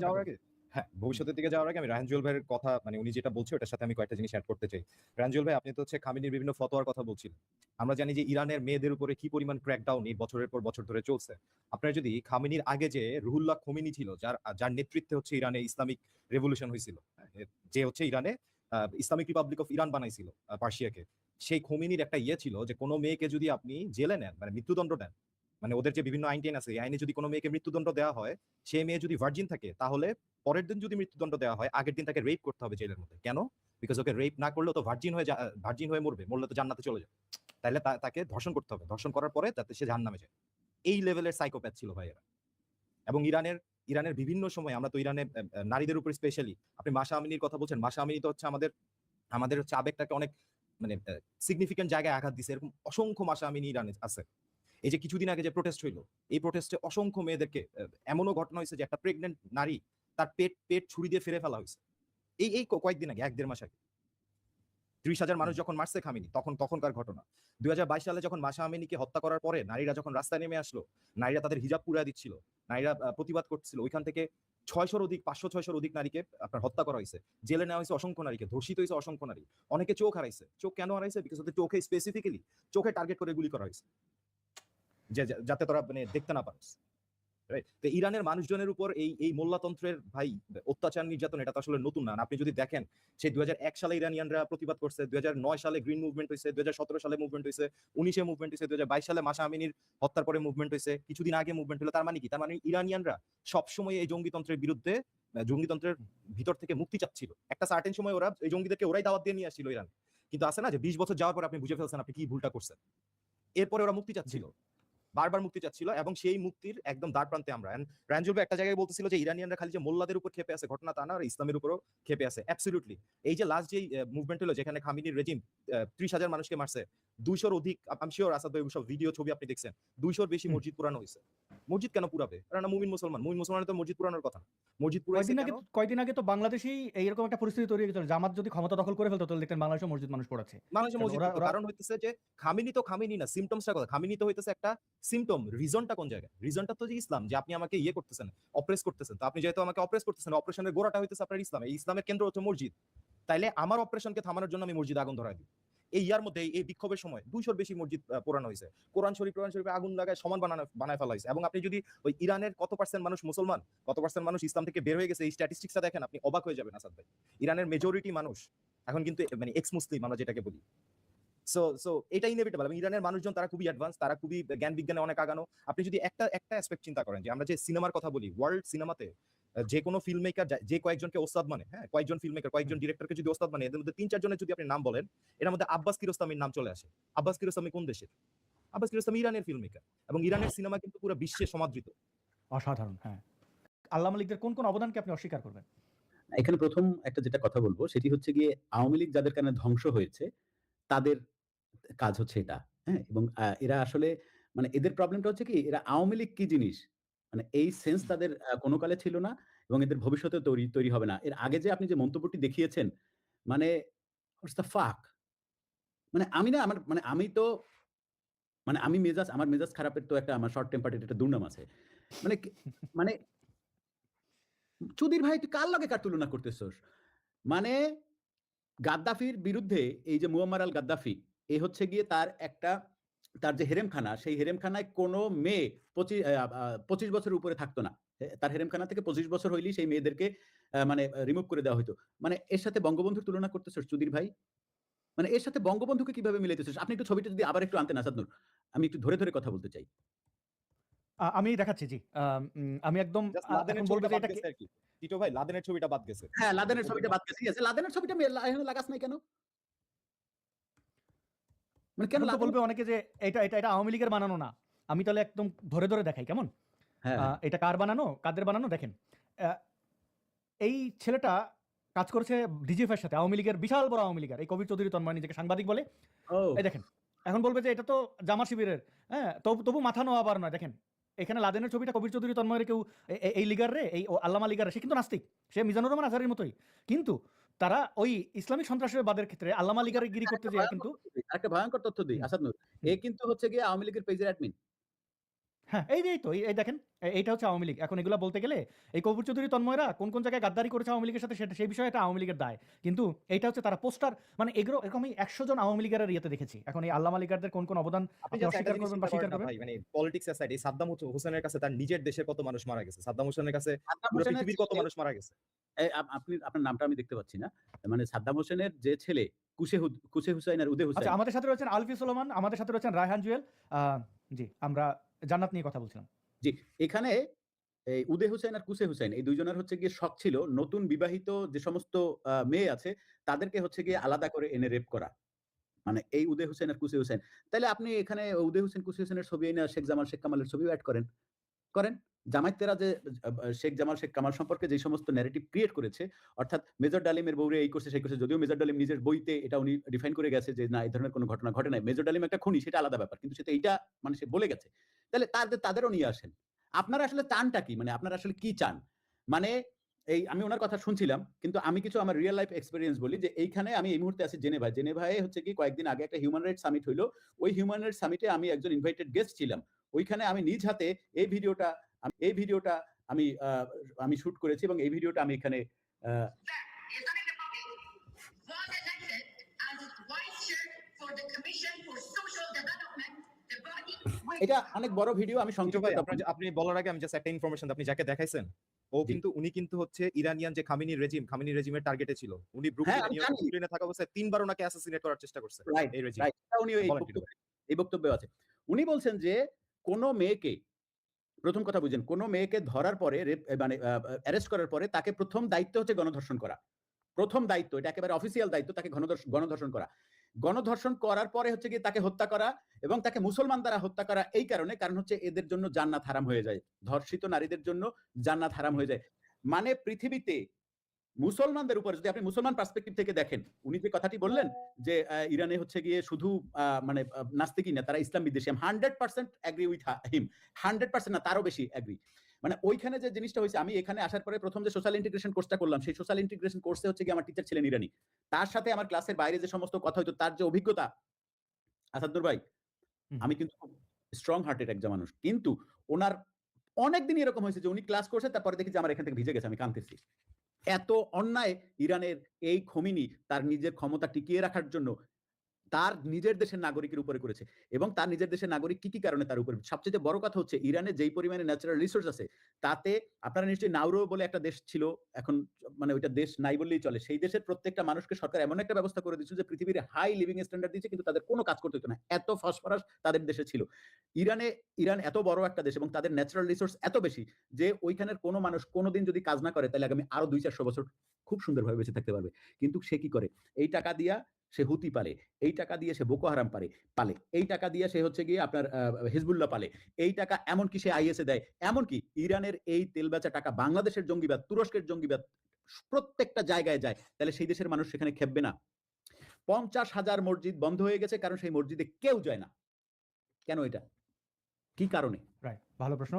দিকে যাওয়ার আগে ভবিষ্যতের দিকে যাওয়ার আগে আমি রায়হান জুয়েল ভাইয়ের কথা মানে উনি যেটা বলছে ওটার সাথে আমি কয়েকটা জিনিস এড করতে চাই। রায়হান জুয়েল ভাই, আপনি তো হচ্ছে খামেনির বিভিন্ন ফতোয়ার কথা বলছিলেন। আমরা জানি যে ইরানের মেয়েদের উপরে কি পরিমাণ ক্র্যাকডাউন এই বছরের পর বছর ধরে চলছে। আপনার যদি খামেনির আগে যে রুহুল্লাহ খোমেনি ছিল, যার যার নেতৃত্বে হচ্ছে ইরানে ইসলামিক রেভলিউশন হয়েছিল, যে হচ্ছে ইরানে ইসলামিক রিপাবলিক অফ ইরান বানাইছিল পার্সিয়াকে, সেই খোমেনির একটা ইয়ে ছিল যে কোনো মেয়েকে যদি আপনি জেলে নেন মানে মৃত্যুদণ্ড দেন, মানে ওদের যে বিভিন্ন আইন টেন আছে এই আইনে যদি কোনো মেয়েকে মৃত্যুদণ্ড দেওয়া হয়, সে মেয়ে যদি ভার্জিন থাকে তাহলে পরের দিন যদি মৃত্যুদণ্ড দেওয়া হয় আগের দিন তাকে রেপ করতে হবে জেলের মধ্যে। কেন? বিকজ ওকে রেপ না করলেও তো ভার্জিন হয়ে মরবে, মরলে তো জান্নাতে চলে যাবে। তাহলে তাকে ধর্ষণ করতে হবে, ধর্ষণ করার পরে তাতে সে জাহান্নামে যায়। এই লেভেলের সাইকোপ্যাথ ছিল ভাই এরা। এবং ইরানের বিভিন্ন সময় আমরা তো ইরানে নারীদের উপর স্পেশালি, আপনি মাশা আমিনির কথা বলছেন, মাশা আমিনি তো হচ্ছে আমাদের হচ্ছে আবেগটাকে অনেক মানে সিগনিফিকেন্ট জায়গায় আঘাত দিছে। এরকম অসংখ্য মাশা আমিনি ইরানে আছে। এই যে কিছুদিন আগে যে প্রোটেস্ট হইলো, এই প্রোটেস্টে অসংখ্য মেয়েদেরকে এমনও ঘটনা হয়েছে যে একটা প্রেগনেন্ট নারী তার পেট ছুরি দিয়ে ফেলে ফেলা হয়েছে। এই কয়েকদিন আগে, 1-1.5 মাস আগে 30,000 মানুষ যখন মারছে খামেনি, তখনকার ঘটনা। 2022 সালে যখন মাশা আমিনিকে হত্যা করার পরে নারীরা যখন রাস্তায় নেমে আসলো, নারীরা তাদের হিজাব পুড়িয়ে দিচ্ছিল, নারীরা প্রতিবাদ করছিল, ওইখান থেকে 600-র অধিক 500-600-র অধিক নারীকে আপনার হত্যা করা হয়েছে, জেলে নেওয়া হয়েছে অসংখ্য নারীকে, ধর্ষিত হয়েছে অসংখ্য নারী, অনেকে চোখ হারাইছে। চোখ কেন হারাইছে? বিকজ ওদের চোখে স্পেসিফিক্যালি চোখে টার্গেট করে গুলি করা হয়েছে, যাতে তোরা মানে দেখতে না পারিস। তো ইরানের মানুষজনের উপর এই মোল্লাতন্ত্রের ভাই অত্যাচার নির্যাতন এটা তো আসলে নতুন না। আপনি যদি দেখেন সেই 2001 সালে ইরানিয়ানরা প্রতিবাদ করছে, 2009 সালে গ্রিন মুভমেন্ট হয়েছে, 2017 সালে মুভমেন্ট হয়েছে, 19-এ মুভমেন্ট হয়েছে, 2022 সালে মাশা আমিনির হত্যার পরে মুভমেন্ট হয়েছে, কিছুদিন আগে মুভমেন্ট হলো। তার মানে কি? তার মানে ইরানিয়ানরা সবসময় এই জঙ্গিতন্ত্রের বিরুদ্ধে, জঙ্গিতন্ত্রের ভিতর থেকে মুক্তি চাচ্ছিল। একটা সার্টেন সময় ওরা এই জঙ্গিদেরকে ওরাই দাওয়াত দিয়ে নিয়ে আসছিল ইরান। কিন্তু আছে না যে 20 বছর যাওয়ার পর আপনি বুঝে ফেলছেন আপনি কি ভুলটা করছেন। এরপরে ওরা মুক্তি চাচ্ছিল, বারবার মুক্তি চাচ্ছিল, এবং সেই মুক্তির একদম দ্বার প্রান্তে আমরা। রানজুল ভাই একটা জায়গায় বলতেছিল যে ইরানিয়ানরা খালি যে মোল্লাদের উপর খেপে আছে, ঘটনা তা না, আর ইসলামের উপরও খেপে আছে। অ্যাবসলিউটলি। এই যে লাস্ট যে মুভমেন্ট হলো যেখানে খামিনির রেজিম 30,000 মানুষকে মারছে, 200-র অধিক, আমি শিওর আসাদ ভাই সব ভিডিও ছবি আপনি দেখছেন, 200-র বেশি মসজিদ পুরানো হয়েছে। মসজিদ কেন পুরাবে? এরা না মুমিন মুসলমানের তো মসজিদ পুরানোর কথা না। মসজিদ পুরাইছে কেন? কয়দিন আগে তো বাংলাদেশেই এইরকম একটা পরিস্থিতি তৈরি হয়েছিল, জামাত যদি ক্ষমতা দখল করে ফেলতো তাহলে দেখতেন বাংলাদেশে মসজিদ মানুষ পড়াচ্ছে। বাংলাদেশে মসজিদ, কারণ হইতেছে যে খামিনি তো খামিনি না, সিমটমসটা কথা। খামিনি তো হইতেছে একটা সিমটম, রিজনটা কোন জায়গায়? রিজনটা তো যে ইসলাম, যে আপনি আমাকে ইয়ে করতেছেন, অপ্রেস করতেছেন। তো আপনি যেহেতু আমাকে অপ্রেস করতেছেন, অপারেশনের গোড়াটা হইতেছে আপনার ইসলাম, এই ইসলামের কেন্দ্র হচ্ছে মসজিদ। তাইলে আমার অপারেশনকে থামানোর জন্য আমি মসজিদ আগুন ধরাই দিই। এই ইয়ার মধ্যে এই বিক্ষোভের সময় 200-র বেশি মসজিদ পোড়ানো হয়েছে, কোরআন শরীফে আগুন লাগায় সমান বানায় ফেলা হয়েছে। এবং আপনি যদি ওই ইরানের কত পার্সেন্ট মানুষ মুসলমান, কত পার্সেন্ট মানুষ ইসলাম থেকে বের হয়ে গেছে, এই স্ট্যাটিস্টিক্সটা দেখেন, আপনি অবাক হয়ে যাবেন আসাদ ভাই। ইরানের মেজরিটি মানুষ এখন কিন্তু মানে এক্স মুসলিম আমরা যেটাকে বলি। সো এটা ইনএভিটেবল। এবং ইরানের মানুষজন তারা খুবই অ্যাডভান্স, তারা খুবই জ্ঞান বিজ্ঞানে অনেক আগানো। আপনি যদি একটা অ্যাসপেক্ট চিন্তা করেন, যে আমরা যে সিনেমার কথা বলি, ওয়ার্ল্ড সিনেমাতে যে কোনো ফিল্ম মেকার যে কয়েকজনকে ওস্তাদ মানে, কয়েকজন ফিল্ম মেকার, কয়েকজন ডিরেক্টরকে যদি ওস্তাদ মানে, এদের মধ্যে 3-4 জনের যদি আপনি নাম বলেন, এর মধ্যে আব্বাস কিরোস্তামির নাম চলে আসে। আব্বাস কিরোস্তামি কোন দেশের? আব্বাস কিরোস্তামি ইরানের ফিল্ম মেকার, এবং ইরানের সিনেমা কিন্তু পুরো বিশ্বে সমাদৃত। অসাধারণ। আল্লামা লীগের কোন কোন অবদানকে আপনি অস্বীকার করবেন? এখানে প্রথম একটা যেটা কথা বলবো সেটি হচ্ছে গিয়ে আওয়ামী লীগ যাদের কারণে ধ্বংস হয়েছে তাদের কাজ হচ্ছে এটা। এবং এরা আসলে মানে এদের প্রবলেমটা হচ্ছে কি, এরা আওয়ামী লীগ কি জিনিস মানে এই সেন্স তাদের কোনো কালে ছিল না, এবং এদের ভবিষ্যতে তৈরি হবে না। এর আগে যে আপনি যে মন্তব্যটি দেখিয়েছেন, মানে হোয়াটস দ্য ফাক, মানে আমি না আমার মানে আমি তো মানে আমার মেজাজ খারাপের তো একটা, আমার শর্ট টেম্পারের একটা দুর্নাম আছে। মানে মানে চুদির ভাই তুই কার লগে কার তুলনা করতেছস? মানে গাদ্দাফির বিরুদ্ধে এই যে মুয়াম্মার আল গাদ্দাফি, এ হচ্ছে গিয়ে তার যে হেরেমখানা, সেই হেরেমখানায় কোনো মেয়ে 25 বছরের উপরে থাকতো না। তার হেরেমখানা থেকে 25 বছর হইলেই সেই মেয়েদেরকে মানে রিমুভ করে দেওয়া হইতো। মানে এর সাথে বঙ্গবন্ধুর তুলনা করতেছস চুদির ভাই? মানে এর সাথে বঙ্গবন্ধুকে কিভাবে মিলাইতেছস? আপনি একটু ছবিটা যদি আবার একটু আনতেন আসাদ নূর। আমি একটু ধরে কথা বলতে চাই। আমি দেখাচ্ছি, জি। আমি একদম এখন বলবো যে এটা কি টিটো ভাই, লাদেনের ছবিটা বাদ গেছে। হ্যাঁ, লাদেনের ছবিটা বাদ গেছে। ঠিক আছে, লাদেনের ছবিটা এখানে লাগাস নাই কেন? মানে কেন বলবে অনেকে যে এটা আওয়ামী লীগের বানানো না। আমি তাহলে একদম ধরে দেখাই কেমন? এটা কার বানানো, কাদের বানানো দেখেন। এই ছেলেটা কাজ করছে ডিজিএফের সাথে, আওয়ামী লীগের বিশাল বড় আওয়ামী লীগের, এই কবির চৌধুরী তন্ময় নিজেকে সাংবাদিক বলে। এই দেখেন, এখন বলবে যে এটা তো জামা শিবিরের, তবু মাথা নোয়াবার নয়। দেখেন এখানে লাদেনের ছবিটা কবির চৌধুরী তন্ময়ের কেউ এই লিগার রে, এই আল্লামা লিগার রে, সে কিন্তু নাস্তিক, সে মিজানুর রহমান আজহারের মতোই। কিন্তু তারা ওই ইসলামিক সন্ত্রাসবাদের ক্ষেত্রে আল্লামা লিগারে গিরি করতে যায়। কিন্তু একটা ভয়ঙ্কর তথ্য দিই আসাদ নূর, এ কিন্তু হচ্ছে গিয়ে আওয়ামী লীগের পেজের অ্যাডমিন। হ্যাঁ, এই তো এই দেখেন এইটা হচ্ছে আওয়ামী লীগ। এখন এগুলা বলতে গেলে এই কবির চৌধুরী তন্ময়রা কোন জায়গায় গাদ্দারি করেছে আওয়ামী লীগের সাথে সেই বিষয়ে এটা আওয়ামী লীগের দায়। কিন্তু এইটা হচ্ছে তারা পোস্টার মানে এগুলো এরকম আমি ১০০ জন আওয়ামী লীগের ইয়েতে দেখেছি। এখন এই আল্লামা লীগারদের কোন অবদান আপনি আপনি জাস্ট একটা অস্বীকার জিনিস করবেন বা চিন্তা স্বীকার করেন না করবেন? ভাই, মানে পলিটিক্স অ্যাসাইড, এই সাদ্দাম হোসেনের কাছে তার নিজের দেশে কত মানুষ মারা গেছে, সাদ্দাম হোসেনের কাছে সাদ্দাম পুরো হোসেনের পৃথিবীর কত ছেলে মানুষ মারা গেছে। আপনি আপনার নামটা আমি দেখতে পাচ্ছি না। মানে সাদ্দাম হোসেনের যে ছেলে কুশে হুসাইন আর উদে আচ্ছা, হুসাইন। আমাদের সাথে রয়েছেন আলফি সুলেমান, আমাদের সাথে রয়েছেন রায়হান জুয়েল। আ জি, আমরা জান্নাত নিয়ে কথা বলছিলাম। জি, এখানে এই উদে হুসাইন আর কুসে হুসাইন এই ২ জনের হচ্ছে গিয়ে শখ ছিল নতুন বিবাহিত যে সমস্ত মেয়ে আছে তাদেরকে হচ্ছে গিয়ে আলাদা করে এনে রেপ করা। মানে এই উদয় হোসেন আর কুসি হোসেন। তাইলে আপনি এখানে উদয় হোসেন, কুসি হোসেনের ছবি এনে শেখ জামাল, শেখ কামালের ছবিও এড করেন। করেন। জামায়াতেরা যে শেখ জামাল, শেখ কামাল সম্পর্কে যে সমস্ত ন্যারেটিভ ক্রিয়েট করেছে, অর্থাৎ মেজর ডালিমের বউরে এই করছে, সেই করছে। যদিও মেজর ডালিম নিজের বইতে এটা উনি ডিফাইন করে গেছে যে, না এই ধরনের কোনো ঘটনা ঘটে নাই। মেজর ডালিম একটা খুনি সেটা আলাদা ব্যাপার। কিন্তু সে তো এইটা মানে সে বলে গেছে। তাহলে তাদেরও নিয়ে আসেন। আপনারা আসলে চানটা কি? মানে আপনারা আসলে কি চান? মানে এই আমি উনার কথা শুনছিলাম। কিন্তু আমি কিছু আমার রিয়াল লাইফ এক্সপেরিয়েন্স বলি যে এইখানে আমি এই মুহূর্তে আছি জেনেভায়। জেনেভায় হচ্ছে কি কয়েকদিন আগে একটা হিউম্যান রাইটস সামিট হইলো। ওই হিউম্যান রাইটস সামিটে আমি একজন ইনভাইটেড গেস্ট ছিলাম। ওইখানে আমি নিজ হাতে এই ভিডিওটা এই ভিডিওটা আমি আমি শুট করেছি এবং এই ভিডিওটা আমি এখানে আ এটা অনেক বড় ভিডিও আমি টিটু সংক্ষিপ্ত ভাই, আপনি বলার আগে আমি জাস্ট একটা ইনফরমেশন, আপনি যাকে দেখাইছেন জি। উনি কিন্তু হচ্ছে ইরানিয়ান যে খামেনি রেজিমের টার্গেটে ছিল। উনি হ্যাঁ, ব্রুকলিনে আমি নিউইয়র্কে জানি। ব্রুকলিনে থাকা অবস্থায় ৩ বার উনাকে অ্যাসাসিনেট করার চেষ্টা করছে রাইট, এই রেজিম। রাইট। এটা উনিও বলেন টিটু ভাই। এই বক্তব্যে আছে। উনি বলছেন যে কোন মেয়েকে ১ম কথা বুঝেন, কোন মেয়েকে ধরার পরে মানে অ্যারেস্ট করার পরে তাকে ১ম দায়িত্ব হচ্ছে গণধর্ষণ করা। ১ম দায়িত্ব, এটা একেবারে অফিসিয়াল দায়িত্ব তাকে গণধর্ষণ করা। গণধর্ষণ করার পরে হচ্ছে গিয়ে তাকে হত্যা করা এবং তাকে মুসলমান দ্বারা হত্যা করা এই কারণ হচ্ছে এদের জন্য জান্নাত হারাম হয়ে যায়। ধর্ষিত নারীদের জন্য জান্নাত হারাম হয়ে যায়। মানে পৃথিবীতে মুসলমানদের উপর যদি আপনি মুসলমান পার্সপেক্টিভ থেকে দেখেন, উনি যে কথাটি বললেন যে ইরানে হচ্ছে গিয়ে শুধু মানে নাস্তিকই না, তারা ইসলাম বিদ্বেষী। আমি 100% এগ্রি উইথ হিম। 100% না, তারও বেশি এগ্রি। মানে ওইখানে যে জিনিসটা হইছে, আমি এখানে আসার পরে ১ম যে সোশ্যাল ইন্টিগ্রেশন কোর্সটা করলাম, সেই সোশ্যাল ইন্টিগ্রেশন কোর্সে হচ্ছে গিয়ে আমার টিচার ছিলেন ইরানি। তার সাথে আমার ক্লাসের বাইরে যে সমস্ত কথা হইতো, তার যে অভিজ্ঞতা, আসাদুর ভাই, হুম। আমি কিন্তু খুব স্ট্রং হার্টেড একজন মানুষ। কিন্তু উনার অনেকদিন এরকম হয়েছে যে উনি ক্লাস করছে, তারপরে দেখি যে আমার এখান থেকে ভিজে গেছে, আমি কাঁদতেছি। এত অন্যায় ইরানের এই খোমেনি তার নিজের ক্ষমতা টিকিয়ে রাখার জন্য তার নিজের দেশের নাগরিকের উপরে করেছে এবং তার নিজের দেশের নাগরিক কি কারণে তার উপরে। সবচেয়ে বড় কথা হচ্ছে ইরানে যেই পরিমাণে ন্যাচারাল রিসোর্স আছে তাতে আপনারা নিশ্চয়ই নাউরো বলে একটা দেশ ছিল, এখন মানে ওইটা দেশ নাই বললেই চলে। সেই দেশের প্রত্যেকটা মানুষকে সরকার এমন একটা ব্যবস্থা করে দিয়েছিল যে পৃথিবীর হাই লিভিং স্ট্যান্ডার্ড দিয়েছে, কিন্তু তাদের কোনো কাজ করতে হতো না। এত ফসফরাস তাদের দেশে ছিল। ইরান এত বড় একটা দেশ এবং তাদের ন্যাচারাল রিসোর্স এত বেশি যে ওইখানের কোনো মানুষ কোনোদিন যদি কাজ না করে তাহলে আগামী আরো ২-৪০০ বছর খুব সুন্দরভাবে বেঁচে থাকতে পারবে। কিন্তু সে কি করে? এই টাকা দিয়া সে হুতি পালে, এই টাকা দিয়ে সে বোকো হারাম পালে, এই টাকা দিয়ে সে হচ্ছে গিয়ে আপনার হিজবুল্লাহ পালে, এই টাকা এমনকি সে আইএসএ দেয়। এমনকি ইরানের এই তেল বেচা টাকা বাংলাদেশের জঙ্গিবাদ, তুরস্কের জঙ্গিবাদ প্রত্যেকটা জায়গায় যায়। তাহলে সেই দেশের মানুষ সেখানে খেপবে না? ৫০,০০০ মসজিদ বন্ধ হয়ে গেছে কারণ সেই মসজিদে কেউ যায় না। কেন এটা? কি কারণে? রাইট, ভালো প্রশ্ন।